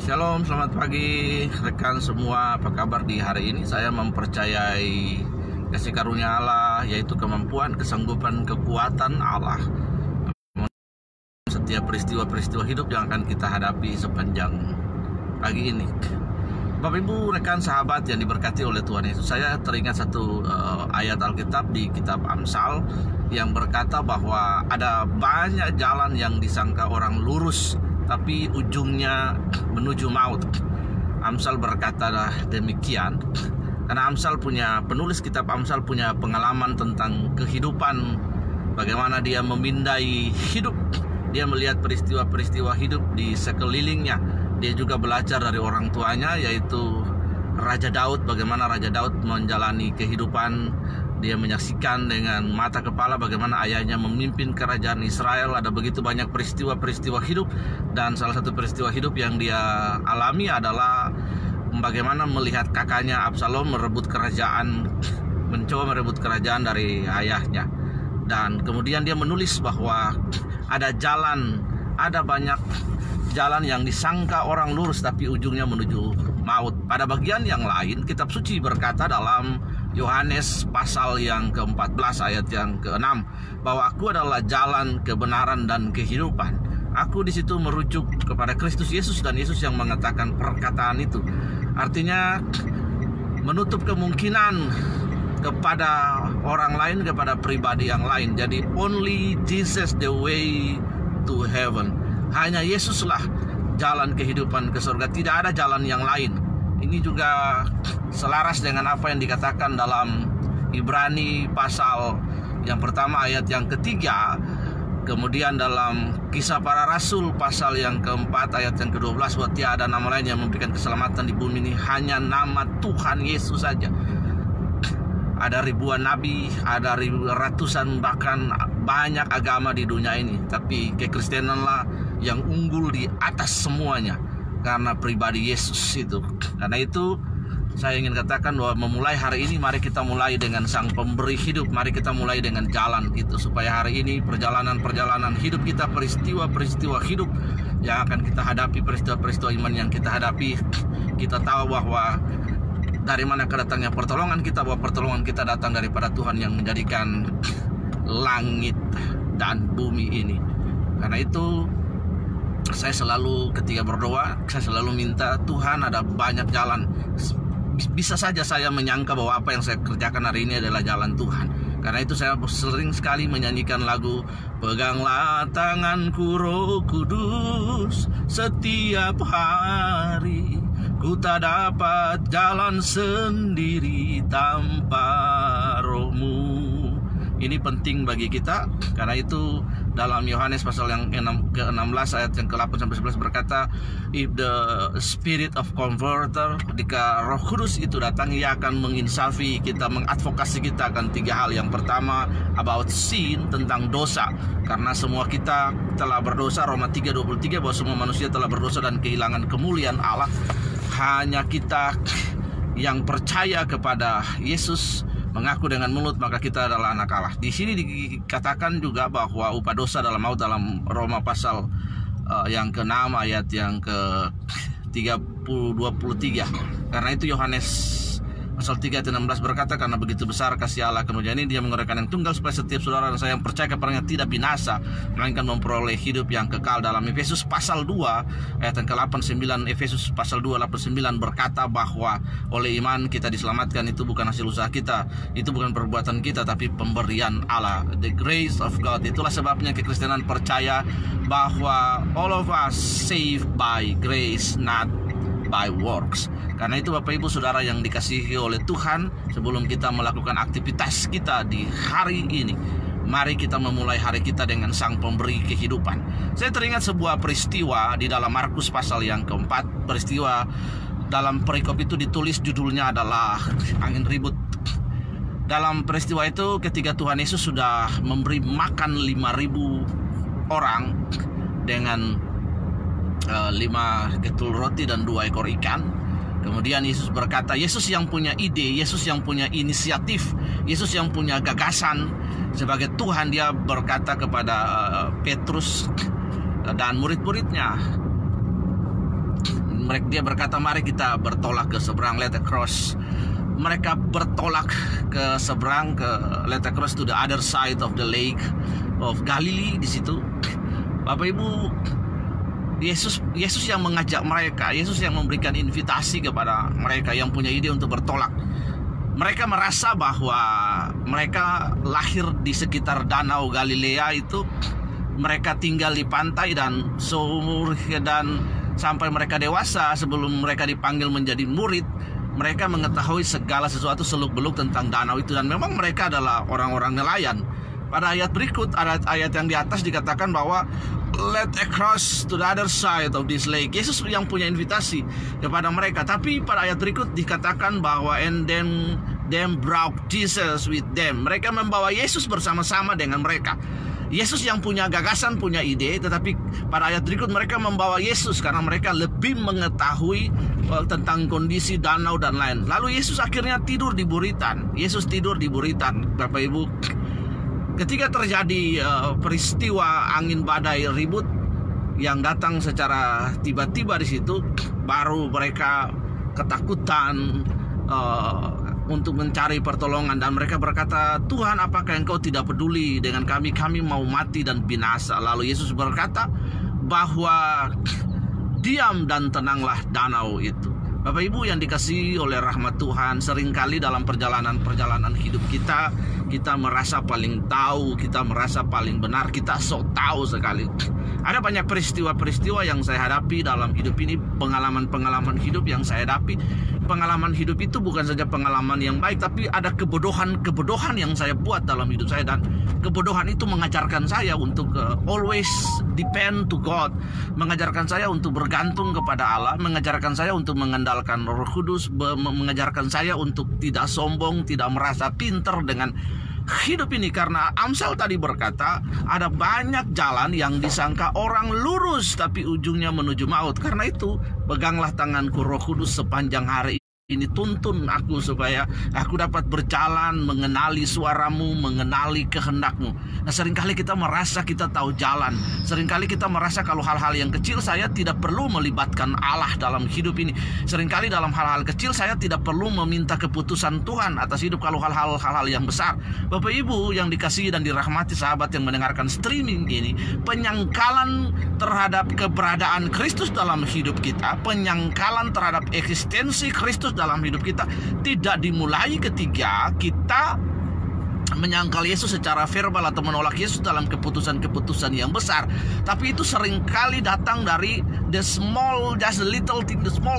Shalom, selamat pagi rekan semua. Apa kabar di hari ini? Saya mempercayai kasih karunia Allah, yaitu kemampuan, kesanggupan, kekuatan Allah. Setiap peristiwa-peristiwa hidup yang akan kita hadapi sepanjang pagi ini. Bapak Ibu, rekan sahabat yang diberkati oleh Tuhan Yesus, saya teringat satu ayat Alkitab di kitab Amsal yang berkata bahwa ada banyak jalan yang disangka orang lurus, tapi ujungnya menuju maut. Amsal berkata demikian karena penulis kitab Amsal punya pengalaman tentang kehidupan, bagaimana dia memindai hidup. Dia melihat peristiwa-peristiwa hidup di sekelilingnya. Dia juga belajar dari orang tuanya, yaitu Raja Daud, bagaimana Raja Daud menjalani kehidupan. Dia menyaksikan dengan mata kepala bagaimana ayahnya memimpin kerajaan Israel. Ada begitu banyak peristiwa-peristiwa hidup, dan salah satu peristiwa hidup yang dia alami adalah bagaimana melihat kakaknya Absalom mencoba merebut kerajaan dari ayahnya. Dan kemudian dia menulis bahwa ada banyak jalan yang disangka orang lurus, tapi ujungnya menuju maut. Pada bagian yang lain, kitab suci berkata dalam Yohanes pasal yang ke-14 ayat yang ke-6 bahwa aku adalah jalan, kebenaran, dan kehidupan. Aku di situ merujuk kepada Kristus Yesus, dan Yesus yang mengatakan perkataan itu. Artinya menutup kemungkinan kepada orang lain, kepada pribadi yang lain. Jadi only Jesus the way to heaven. Hanya Yesuslah jalan kehidupan ke surga, tidak ada jalan yang lain. Ini juga selaras dengan apa yang dikatakan dalam Ibrani pasal yang pertama ayat yang ketiga. Kemudian dalam Kisah Para Rasul pasal yang keempat ayat yang ke-12, bahwa tiada nama lain yang memberikan keselamatan di bumi ini, hanya nama Tuhan Yesus saja. Ada ribuan nabi, ada ratusan bahkan banyak agama di dunia ini, tapi kekristenanlah yang unggul di atas semuanya karena pribadi Yesus itu. Karena itu saya ingin katakan bahwa memulai hari ini, mari kita mulai dengan Sang Pemberi hidup. Mari kita mulai dengan jalan itu, supaya hari ini perjalanan hidup kita, peristiwa-peristiwa hidup yang akan kita hadapi, peristiwa-peristiwa iman yang kita hadapi, kita tahu bahwa dari mana kedatangnya pertolongan kita, bahwa pertolongan kita datang daripada Tuhan yang menjadikan langit dan bumi ini. Karena itu saya selalu ketika berdoa, saya selalu minta Tuhan, ada banyak jalan. Bisa saja saya menyangka bahwa apa yang saya kerjakan hari ini adalah jalan Tuhan. Karena itu saya sering sekali menyanyikan lagu Peganglah tanganku Roh Kudus setiap hari, ku tak dapat jalan sendiri tanpa Roh-Mu. Ini penting bagi kita. Karena itu dalam Yohanes pasal yang ke-16 ayat yang ke-8-11 berkata, if the spirit of comforter, ketika Roh Kudus itu datang, ia akan menginsafi kita, mengadvokasi kita akan tiga hal. Yang pertama about sin, tentang dosa, karena semua kita telah berdosa. Roma 3:23 bahwa semua manusia telah berdosa dan kehilangan kemuliaan Allah. Hanya kita yang percaya kepada Yesus, mengaku dengan mulut, maka kita adalah anak Allah. Di sini dikatakan juga bahwa upah dosa dalam maut, dalam Roma pasal yang ke-6 ayat yang ke-23. Karena itu Yohanes pasal 3:16 berkata, karena begitu besar kasih Allah akan dunia ini, Dia menguraikan yang tunggal supaya setiap saudara dan saya yang percaya kepadanya tidak binasa, melainkan memperoleh hidup yang kekal. Dalam Efesus pasal 2 ayat yang ke-8-9, Efesus pasal 2 8-9 berkata bahwa oleh iman kita diselamatkan. Itu bukan hasil usaha kita, itu bukan perbuatan kita, tapi pemberian Allah, the grace of God. Itulah sebabnya kekristenan percaya bahwa all of us saved by grace, not by works. Karena itu Bapak Ibu Saudara yang dikasihi oleh Tuhan, sebelum kita melakukan aktivitas kita di hari ini, mari kita memulai hari kita dengan Sang Pemberi kehidupan. Saya teringat sebuah peristiwa di dalam Markus pasal yang ke-4. Peristiwa dalam perikop itu ditulis judulnya adalah angin ribut. Dalam peristiwa itu ketika Tuhan Yesus sudah memberi makan 5.000 orang dengan 5 ketul roti dan 2 ekor ikan. Kemudian Yesus berkata, Yesus yang punya ide, Yesus yang punya inisiatif, Yesus yang punya gagasan. Sebagai Tuhan, Dia berkata kepada Petrus dan murid-muridnya, dia berkata, mari kita bertolak ke seberang, let across. Mereka bertolak ke seberang, let across to the other side of the lake of Galilee. Di situ Bapak Ibu, Yesus yang mengajak mereka, Yesus yang memberikan invitasi kepada mereka yang punya ide untuk bertolak. Mereka merasa bahwa mereka lahir di sekitar danau Galilea itu, mereka tinggal di pantai dan sampai mereka dewasa, sebelum mereka dipanggil menjadi murid, mereka mengetahui segala sesuatu seluk-beluk tentang danau itu, dan memang mereka adalah orang-orang nelayan. Pada ayat berikut, ayat yang di atas dikatakan bahwa let across to the other side of this lake. Yesus yang punya invitasi kepada mereka. Tapi pada ayat berikut dikatakan bahwa and then them brought Jesus with them. Mereka membawa Yesus bersama-sama dengan mereka. Yesus yang punya gagasan, punya ide, tetapi pada ayat berikut mereka membawa Yesus karena mereka lebih mengetahui tentang kondisi danau dan lain. Lalu Yesus akhirnya tidur di buritan. Yesus tidur di buritan, Bapak Ibu. Ketika terjadi peristiwa angin badai ribut yang datang secara tiba-tiba di situ, baru mereka ketakutan untuk mencari pertolongan, dan mereka berkata, Tuhan, apakah Engkau tidak peduli dengan kami? Kami mau mati dan binasa. Lalu Yesus berkata bahwa diam dan tenanglah danau itu. Bapak Ibu yang dikasihi oleh rahmat Tuhan, seringkali dalam perjalanan hidup kita merasa paling tahu, kita merasa paling benar, kita sok tahu sekali. Ada banyak peristiwa-peristiwa yang saya hadapi dalam hidup ini, pengalaman-pengalaman hidup yang saya hadapi. Pengalaman hidup itu bukan saja pengalaman yang baik, tapi ada kebodohan yang saya buat dalam hidup saya, dan kebodohan itu mengajarkan saya untuk always depend to God, mengajarkan saya untuk bergantung kepada Allah, mengajarkan saya untuk mengandalkan Roh Kudus, mengajarkan saya untuk tidak sombong, tidak merasa pintar dengan hidup ini. Karena Amsal tadi berkata, ada banyak jalan yang disangka orang lurus tapi ujungnya menuju maut. Karena itu, peganglah tanganku Roh Kudus sepanjang hari ini, tuntun aku supaya aku dapat berjalan, mengenali suaramu, mengenali kehendakmu. Nah, seringkali kita merasa kita tahu jalan. Seringkali kita merasa kalau hal-hal yang kecil saya tidak perlu melibatkan Allah dalam hidup ini. Seringkali dalam hal-hal kecil saya tidak perlu meminta keputusan Tuhan atas hidup kalau hal-hal yang besar. Bapak Ibu yang dikasihi dan dirahmati sahabat yang mendengarkan streaming ini, penyangkalan terhadap keberadaan Kristus dalam hidup kita, penyangkalan terhadap eksistensi Kristus dalam hidup kita tidak dimulai ketika kita menyangkal Yesus secara verbal atau menolak Yesus dalam keputusan-keputusan yang besar. Tapi itu seringkali datang dari the small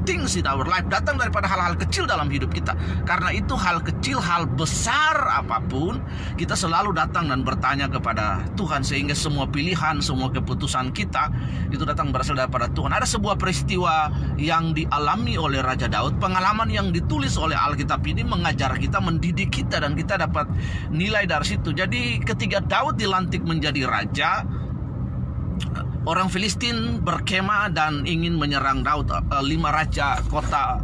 things in our life, datang daripada hal-hal kecil dalam hidup kita. Karena itu hal kecil, hal besar apapun, kita selalu datang dan bertanya kepada Tuhan, sehingga semua pilihan, semua keputusan kita itu datang berasal daripada Tuhan. Ada sebuah peristiwa yang dialami oleh Raja Daud, pengalaman yang ditulis oleh Alkitab ini mengajar kita, mendidik kita, dan kita dapat nilai dari situ. Jadi ketika Daud dilantik menjadi raja, orang Filistin berkemah dan ingin menyerang Daud. 5 raja kota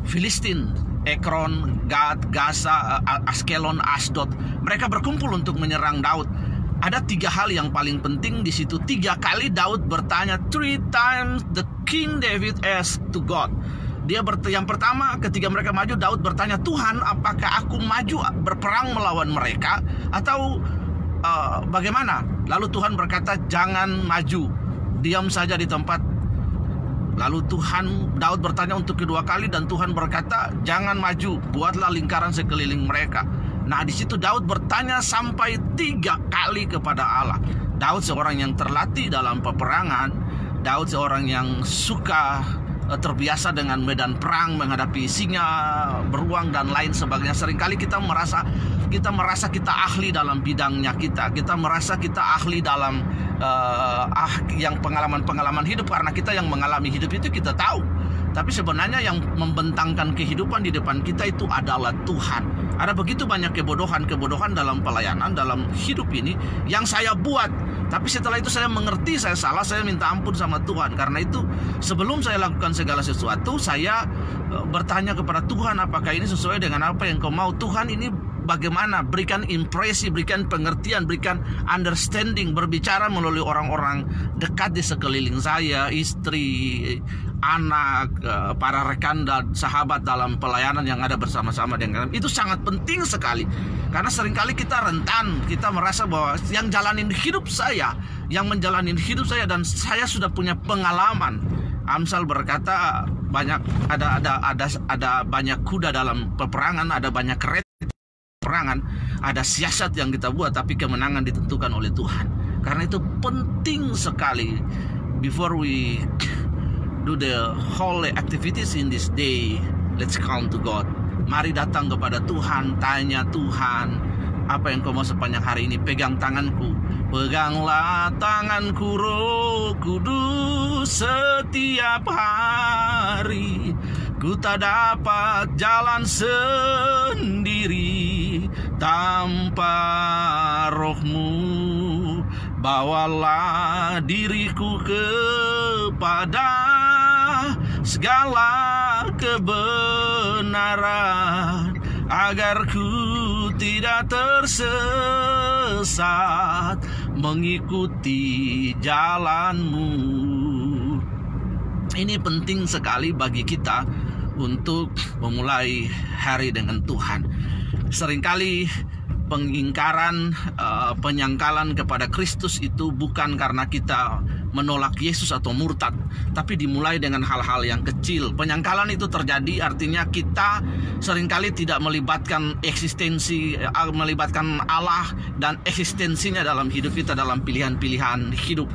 Filistin, Ekron, Gad, Gaza, Askelon, Asdod, mereka berkumpul untuk menyerang Daud. Ada 3 hal yang paling penting di situ. 3 kali Daud bertanya, 3 times the King David asked to God. Yang pertama, ketika mereka maju, Daud bertanya, Tuhan, apakah aku maju berperang melawan mereka atau bagaimana? Lalu Tuhan berkata, jangan maju, diam saja di tempat. Lalu Daud bertanya untuk kedua kali, dan Tuhan berkata, jangan maju, buatlah lingkaran sekeliling mereka. Nah, di situ Daud bertanya sampai 3 kali kepada Allah. Daud seorang yang terlatih dalam peperangan. Daud seorang yang terbiasa dengan medan perang, menghadapi singa, beruang, dan lain sebagainya. Seringkali kita merasa kita ahli dalam bidangnya kita merasa kita ahli dalam yang pengalaman hidup, karena kita yang mengalami hidup itu kita tahu. Tapi sebenarnya yang membentangkan kehidupan di depan kita itu adalah Tuhan. Ada begitu banyak kebodohan dalam pelayanan, dalam hidup ini yang saya buat. Tapi setelah itu saya mengerti saya salah, saya minta ampun sama Tuhan. Karena itu sebelum saya lakukan segala sesuatu, saya bertanya kepada Tuhan, apakah ini sesuai dengan apa yang Kau mau? Tuhan, ini bagaimana, berikan impresi, berikan pengertian, berikan understanding, berbicara melalui orang-orang dekat di sekeliling saya, istri, anak, para rekan dan sahabat dalam pelayanan yang ada bersama-sama dengan kami. Itu sangat penting sekali. Karena seringkali kita rentan, kita merasa bahwa yang jalanin hidup saya, yang menjalanin hidup saya, dan saya sudah punya pengalaman. Amsal berkata ada banyak kuda dalam peperangan, ada banyak kereta peperangan, ada siasat yang kita buat, tapi kemenangan ditentukan oleh Tuhan. Karena itu penting sekali, before we do the holy activities in this day, let's come to God. Mari datang kepada Tuhan, tanya Tuhan, apa yang kau mau sepanjang hari ini? Pegang tanganku, peganglah tanganku Roh Kudus setiap hari. Ku tak dapat jalan sendiri tanpa Roh-Mu. Bawalah diriku kepada segala kebenaran, agar ku tidak tersesat mengikuti jalan-Mu. Ini penting sekali bagi kita untuk memulai hari dengan Tuhan. Seringkali pengingkaran, penyangkalan kepada Kristus itu bukan karena kita menolak Yesus atau murtad, tapi dimulai dengan hal-hal yang kecil. Penyangkalan itu terjadi artinya kita seringkali tidak melibatkan melibatkan Allah dan eksistensinya dalam hidup kita, dalam pilihan-pilihan hidup.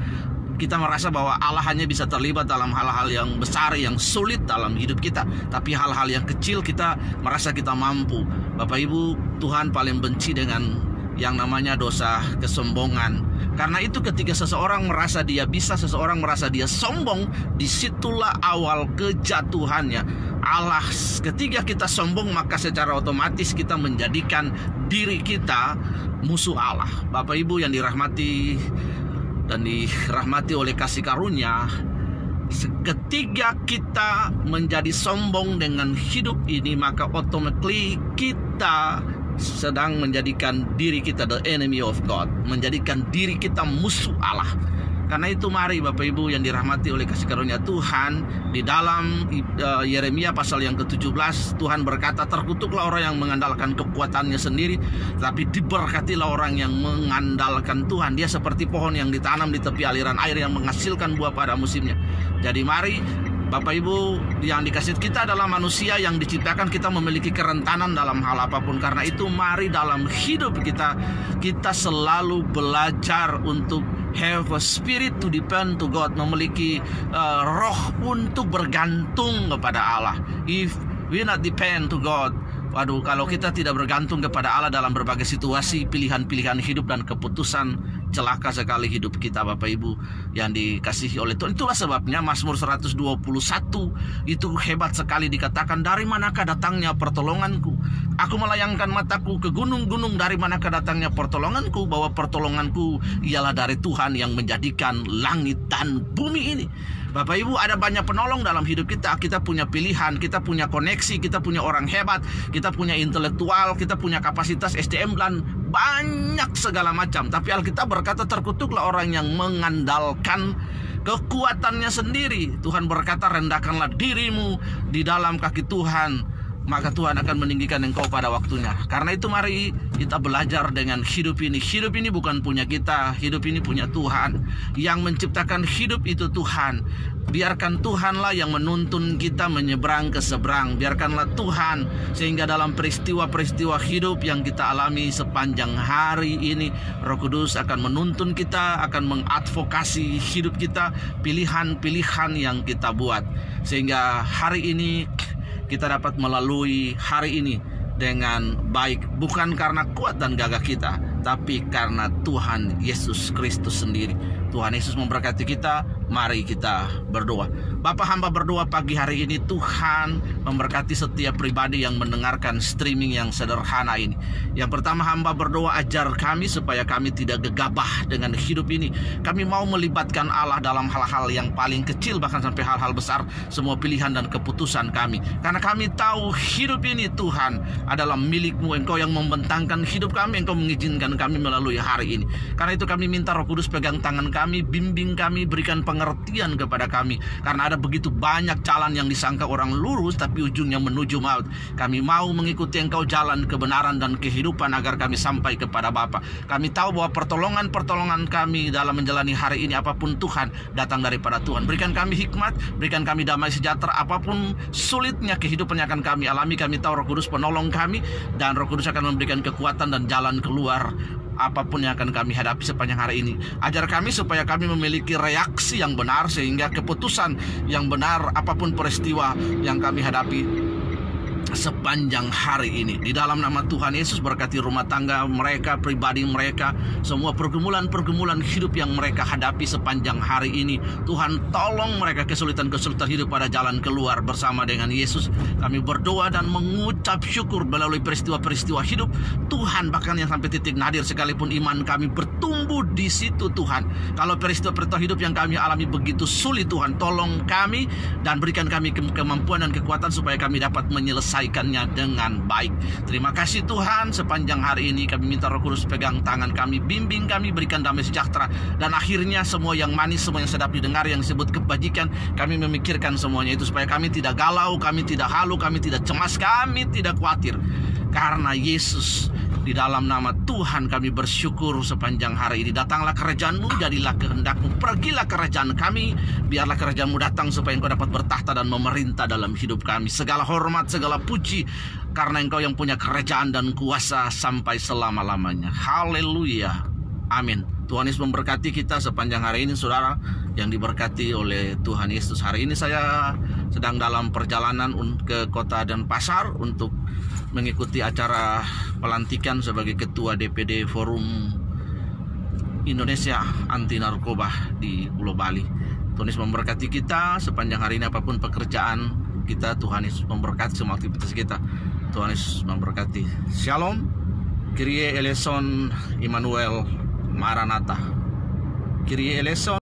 Kita merasa bahwa Allah hanya bisa terlibat dalam hal-hal yang besar, yang sulit dalam hidup kita, tapi hal-hal yang kecil kita merasa kita mampu. Bapak Ibu, Tuhan paling benci dengan yang namanya dosa kesombongan. Karena itu ketika seseorang merasa dia bisa, seseorang merasa dia sombong, disitulah awal kejatuhannya. Allah, ketika kita sombong, maka secara otomatis kita menjadikan diri kita musuh Allah. Bapak Ibu yang dirahmati dan dirahmati oleh kasih karunia, ketika kita menjadi sombong dengan hidup ini, maka automatically kita sedang menjadikan diri kita the enemy of God, menjadikan diri kita musuh Allah. Karena itu mari Bapak Ibu yang dirahmati oleh kasih karunia Tuhan, di dalam Yeremia pasal yang ke-17 Tuhan berkata, terkutuklah orang yang mengandalkan kekuatannya sendiri, tapi diberkatilah orang yang mengandalkan Tuhan. Dia seperti pohon yang ditanam di tepi aliran air yang menghasilkan buah pada musimnya. Jadi mari Bapak Ibu yang dikasih, kita adalah manusia yang diciptakan, kita memiliki kerentanan dalam hal apapun. Karena itu mari dalam hidup kita selalu belajar untuk have a spirit to depend to God, memiliki roh untuk bergantung kepada Allah. If we not depend to God, waduh, kalau kita tidak bergantung kepada Allah dalam berbagai situasi, pilihan-pilihan hidup dan keputusan, celaka sekali hidup kita Bapak Ibu yang dikasihi oleh Tuhan. Itulah sebabnya Mazmur 121 itu hebat sekali, dikatakan, dari manakah datangnya pertolonganku? Aku melayangkan mataku ke gunung-gunung, dari manakah datangnya pertolonganku? Bahwa pertolonganku ialah dari Tuhan yang menjadikan langit dan bumi ini. Bapak Ibu, ada banyak penolong dalam hidup kita. Kita punya pilihan, kita punya koneksi, kita punya orang hebat, kita punya intelektual, kita punya kapasitas SDM dan banyak segala macam. Tapi Alkitab berkata, terkutuklah orang yang mengandalkan kekuatannya sendiri. Tuhan berkata, rendahkanlah dirimu di dalam kaki Tuhan, maka Tuhan akan meninggikan engkau pada waktunya. Karena itu mari kita belajar dengan hidup ini. Hidup ini bukan punya kita, hidup ini punya Tuhan. Yang menciptakan hidup itu Tuhan. Biarkan Tuhanlah yang menuntun kita menyeberang ke seberang. Biarkanlah Tuhan, sehingga dalam peristiwa-peristiwa hidup yang kita alami sepanjang hari ini, Roh Kudus akan menuntun kita, akan mengadvokasi hidup kita, pilihan-pilihan yang kita buat, sehingga hari ini kita dapat melalui hari ini dengan baik, bukan karena kuat dan gagah kita, tapi karena Tuhan Yesus Kristus sendiri. Tuhan Yesus memberkati kita. Mari kita berdoa. Bapa, hamba berdoa pagi hari ini, Tuhan memberkati setiap pribadi yang mendengarkan streaming yang sederhana ini. Yang pertama, hamba berdoa ajar kami supaya kami tidak gegabah dengan hidup ini. Kami mau melibatkan Allah dalam hal-hal yang paling kecil, bahkan sampai hal-hal besar, semua pilihan dan keputusan kami. Karena kami tahu hidup ini, Tuhan, adalah milik-Mu. Engkau yang membentangkan hidup kami, Engkau mengizinkan kami melalui hari ini. Karena itu kami minta Roh Kudus pegang tangan kami, bimbing kami, berikan pengertian kepada kami. Karena ada begitu banyak jalan yang disangka orang lurus tapi ujungnya menuju maut. Kami mau mengikuti Engkau, jalan kebenaran dan kehidupan, agar kami sampai kepada Bapa. Kami tahu bahwa pertolongan kami dalam menjalani hari ini, apapun Tuhan, datang daripada Tuhan. Berikan kami hikmat, berikan kami damai sejahtera. Apapun sulitnya kehidupan yang akan kami alami, kami tahu Roh Kudus penolong kami, dan Roh Kudus akan memberikan kekuatan dan jalan keluar apapun yang akan kami hadapi sepanjang hari ini. Ajar kami supaya kami memiliki reaksi yang benar, sehingga keputusan yang benar apapun peristiwa yang kami hadapi sepanjang hari ini. Di dalam nama Tuhan Yesus, berkati rumah tangga mereka, pribadi mereka, semua pergumulan-pergumulan hidup yang mereka hadapi sepanjang hari ini. Tuhan, tolong mereka kesulitan-kesulitan hidup pada jalan keluar bersama dengan Yesus. Kami berdoa dan mengucap syukur melalui peristiwa-peristiwa hidup Tuhan, bahkan yang sampai titik nadir sekalipun iman kami bertumbuh di situ, Tuhan. Kalau peristiwa-peristiwa hidup yang kami alami begitu sulit, Tuhan, tolong kami dan berikan kami kemampuan dan kekuatan supaya kami dapat menyelesaikannya dengan baik. Terima kasih Tuhan, sepanjang hari ini kami minta Roh Kudus pegang tangan kami, bimbing kami, berikan damai sejahtera, dan akhirnya semua yang manis, semua yang sedap didengar, yang disebut kebajikan, kami memikirkan semuanya itu supaya kami tidak galau, kami tidak halu, kami tidak cemas, kami tidak khawatir. Karena Yesus, di dalam nama Tuhan kami bersyukur sepanjang hari ini. Datanglah kerajaan-Mu, jadilah kehendak-Mu, pergilah kerajaan kami, biarlah kerajaan-Mu datang supaya Engkau dapat bertahta dan memerintah dalam hidup kami. Segala hormat, segala puji, karena Engkau yang punya kerajaan dan kuasa sampai selama-lamanya. Haleluya, amin. Tuhan Yesus memberkati kita sepanjang hari ini, saudara yang diberkati oleh Tuhan Yesus. Hari ini saya sedang dalam perjalanan ke kota Denpasar untuk mengikuti acara pelantikan sebagai Ketua DPD Forum Indonesia Anti Narkoba di Pulau Bali. Tuhan Yesus memberkati kita sepanjang hari ini, apapun pekerjaan kita. Tuhan Yesus memberkati semua aktivitas kita. Tuhan Yesus memberkati. Shalom. Kyrie eleison, Immanuel, Maranatha. Kyrie eleison.